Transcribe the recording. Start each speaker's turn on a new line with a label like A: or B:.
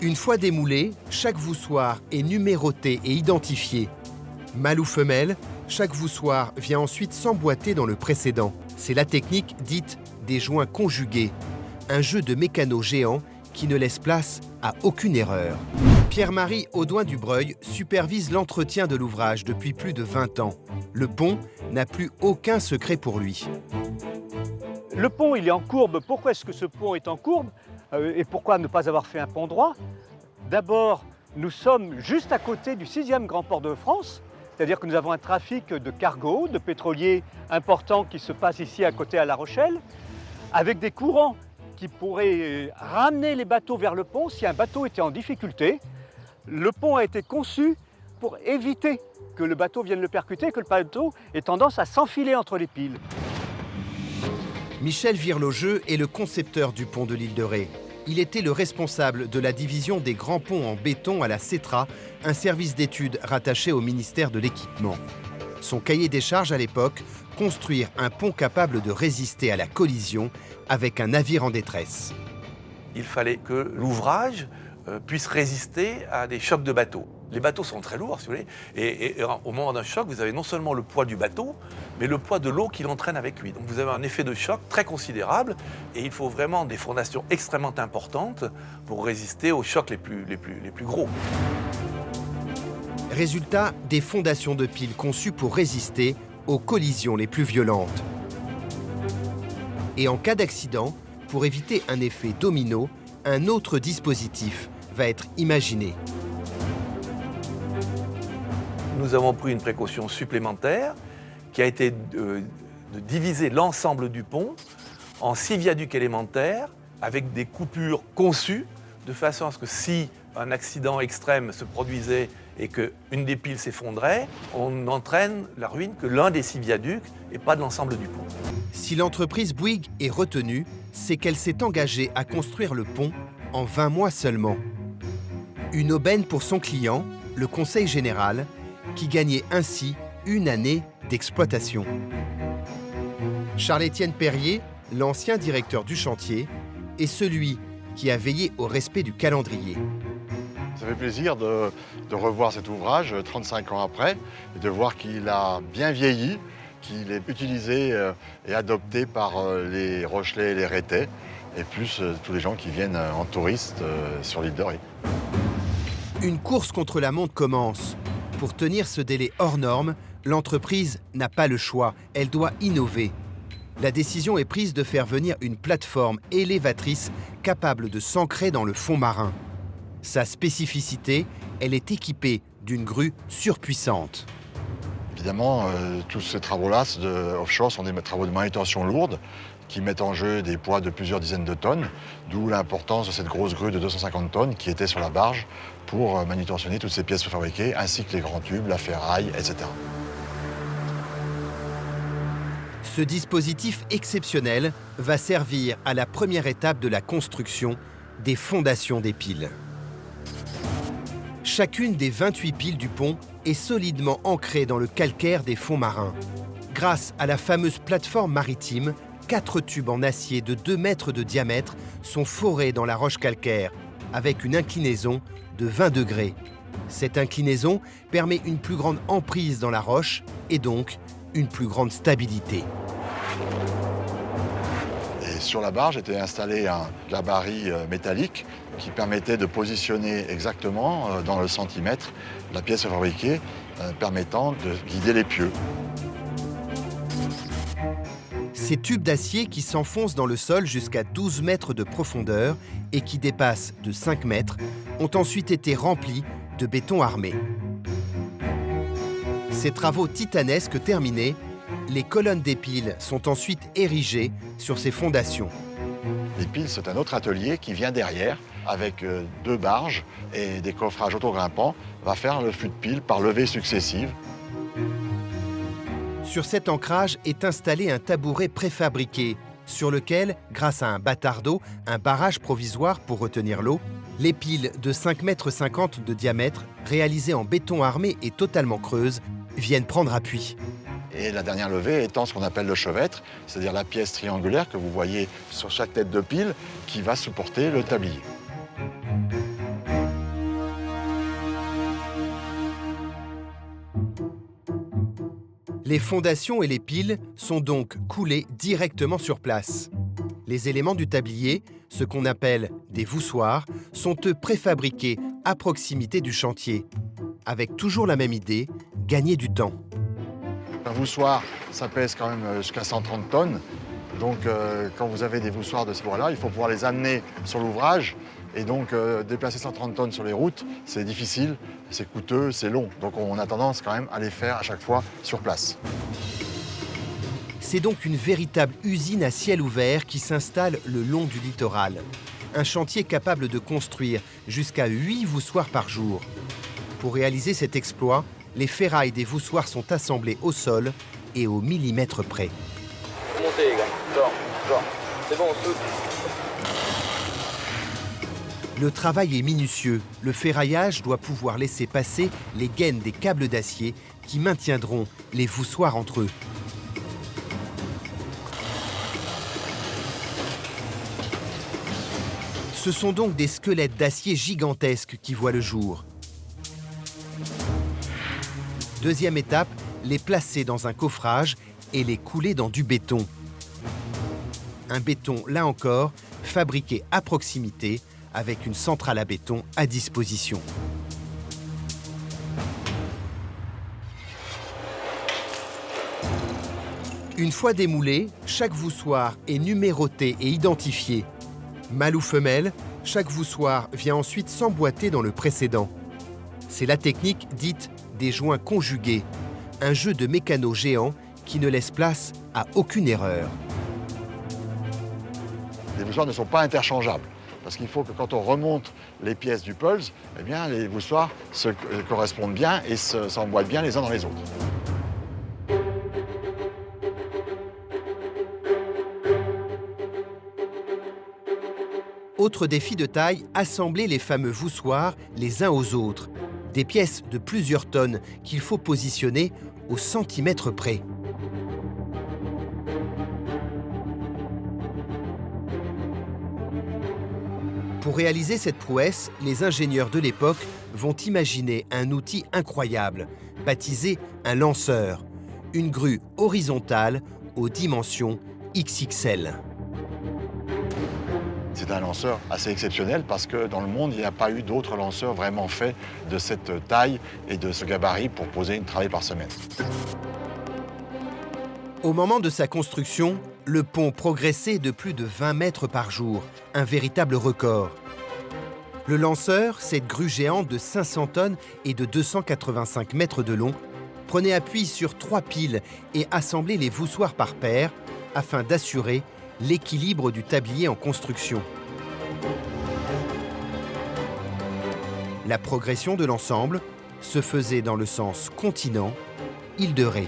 A: Une fois démoulé, chaque voussoir est numéroté et identifié. Mâle ou femelle, chaque voussoir vient ensuite s'emboîter dans le précédent. C'est la technique dite des joints conjugués, un jeu de mécano géant qui ne laisse place à aucune erreur. Pierre-Marie Audouin-Dubreuil supervise l'entretien de l'ouvrage depuis plus de 20 ans. Le pont n'a plus aucun secret pour lui.
B: Le pont, il est en courbe. Pourquoi est-ce que ce pont est en courbe? Et pourquoi ne pas avoir fait un pont droit? D'abord, nous sommes juste à côté du 6e grand port de France, c'est-à-dire que nous avons un trafic de cargo, de pétroliers importants qui se passe ici à côté à La Rochelle, avec des courants qui pourraient ramener les bateaux vers le pont si un bateau était en difficulté. Le pont a été conçu pour éviter que le bateau vienne le percuter, que le bateau ait tendance à s'enfiler entre les piles.
A: Michel Virlogeux est le concepteur du pont de l'île de Ré. Il était le responsable de la division des grands ponts en béton à la CETRA, un service d'études rattaché au ministère de l'Équipement. Son cahier des charges à l'époque, construire un pont capable de résister à la collision avec un navire en détresse.
C: Il fallait que l'ouvrage puisse résister à des chocs de bateau. Les bateaux sont très lourds, si vous voulez, et au moment d'un choc, vous avez non seulement le poids du bateau, mais le poids de l'eau qui l'entraîne avec lui. Donc vous avez un effet de choc très considérable, et il faut vraiment des fondations extrêmement importantes pour résister aux chocs les plus gros.
A: Résultat, des fondations de piles conçues pour résister aux collisions les plus violentes. Et en cas d'accident, pour éviter un effet domino, un autre dispositif va être imaginé.
C: Nous avons pris une précaution supplémentaire qui a été de diviser l'ensemble du pont en 6 viaducs élémentaires avec des coupures conçues de façon à ce que si un accident extrême se produisait et qu'une des piles s'effondrait, on n'entraîne la ruine que l'un des 6 viaducs et pas de l'ensemble du pont.
A: Si l'entreprise Bouygues est retenue, c'est qu'elle s'est engagée à construire le pont en 20 mois seulement. Une aubaine pour son client, le Conseil général, qui gagnait ainsi une année d'exploitation. Charles-Étienne Perrier, l'ancien directeur du chantier, est celui qui a veillé au respect du calendrier.
D: Ça fait plaisir de revoir cet ouvrage 35 ans après et de voir qu'il a bien vieilli, qu'il est utilisé et adopté par les Rochelais et les Rétais, et plus tous les gens qui viennent en touriste sur l'île de Ré.
A: Une course contre la montre commence. Pour tenir ce délai hors norme, l'entreprise n'a pas le choix, elle doit innover. La décision est prise de faire venir une plateforme élévatrice capable de s'ancrer dans le fond marin. Sa spécificité, elle est équipée d'une grue surpuissante.
D: Évidemment, tous ces travaux-là offshore sont des travaux de manutention lourde qui mettent en jeu des poids de plusieurs dizaines de tonnes, d'où l'importance de cette grosse grue de 250 tonnes qui était sur la barge pour manutentionner toutes ces pièces fabriquées, ainsi que les grands tubes, la ferraille, etc.
A: Ce dispositif exceptionnel va servir à la première étape de la construction des fondations des piles. Chacune des 28 piles du pont est solidement ancrée dans le calcaire des fonds marins. Grâce à la fameuse plateforme maritime, 4 tubes en acier de 2 mètres de diamètre sont forés dans la roche calcaire, avec une inclinaison de 20 degrés. Cette inclinaison permet une plus grande emprise dans la roche et donc une plus grande stabilité.
D: Et sur la barge était installé un gabarit métallique qui permettait de positionner exactement dans le centimètre la pièce fabriquée, permettant de guider les pieux.
A: Ces tubes d'acier qui s'enfoncent dans le sol jusqu'à 12 mètres de profondeur et qui dépassent de 5 mètres ont ensuite été remplis de béton armé. Ces travaux titanesques terminés, les colonnes des piles sont ensuite érigées sur ces fondations.
D: Les piles, c'est un autre atelier qui vient derrière, avec 2 barges et des coffrages autogrimpants, va faire le flux de piles par levée successive.
A: Sur cet ancrage est installé un tabouret préfabriqué, sur lequel, grâce à un bâtard d'eau, un barrage provisoire pour retenir l'eau, les piles de 5,50 mètres de diamètre, réalisées en béton armé et totalement creuses, viennent prendre appui.
D: Et la dernière levée étant ce qu'on appelle le chevêtre, c'est-à-dire la pièce triangulaire que vous voyez sur chaque tête de pile qui va supporter le tablier.
A: Les fondations et les piles sont donc coulées directement sur place. Les éléments du tablier, ce qu'on appelle des voussoirs, sont eux préfabriqués à proximité du chantier, avec toujours la même idée, gagner du temps.
D: Un voussoir, ça pèse quand même jusqu'à 130 tonnes. Donc quand vous avez des voussoirs de ce poids-là, il faut pouvoir les amener sur l'ouvrage. Et donc déplacer 130 tonnes sur les routes, c'est difficile, c'est coûteux, c'est long. Donc on a tendance quand même à les faire à chaque fois sur place.
A: C'est donc une véritable usine à ciel ouvert qui s'installe le long du littoral. Un chantier capable de construire jusqu'à 8 voussoirs par jour. Pour réaliser cet exploit, les ferrailles des voussoirs sont assemblées au sol et au millimètre près.
E: Montez les gars, genre, c'est bon, on saute.
A: Le travail est minutieux. Le ferraillage doit pouvoir laisser passer les gaines des câbles d'acier qui maintiendront les voussoirs entre eux. Ce sont donc des squelettes d'acier gigantesques qui voient le jour. Deuxième étape, les placer dans un coffrage et les couler dans du béton. Un béton, là encore, fabriqué à proximité, avec une centrale à béton à disposition. Une fois démoulé, chaque voussoir est numéroté et identifié. Mâle ou femelle, chaque voussoir vient ensuite s'emboîter dans le précédent. C'est la technique dite des joints conjugués, un jeu de mécano géant qui ne laisse place à aucune erreur.
D: Les voussoirs ne sont pas interchangeables. Parce qu'il faut que quand on remonte les pièces du Pulse, eh bien, les voussoirs se correspondent bien et s'emboîtent bien les uns dans les autres.
A: Autre défi de taille, assembler les fameux voussoirs les uns aux autres. Des pièces de plusieurs tonnes qu'il faut positionner au centimètre près. Pour réaliser cette prouesse, les ingénieurs de l'époque vont imaginer un outil incroyable, baptisé un lanceur, une grue horizontale aux dimensions XXL.
D: C'est un lanceur assez exceptionnel parce que dans le monde, il n'y a pas eu d'autres lanceurs vraiment faits de cette taille et de ce gabarit pour poser une travée par semaine.
A: Au moment de sa construction, le pont progressait de plus de 20 mètres par jour, un véritable record. Le lanceur, cette grue géante de 500 tonnes et de 285 mètres de long, prenait appui sur 3 piles et assemblait les voussoirs par paire afin d'assurer l'équilibre du tablier en construction. La progression de l'ensemble se faisait dans le sens continent, Île de Ré.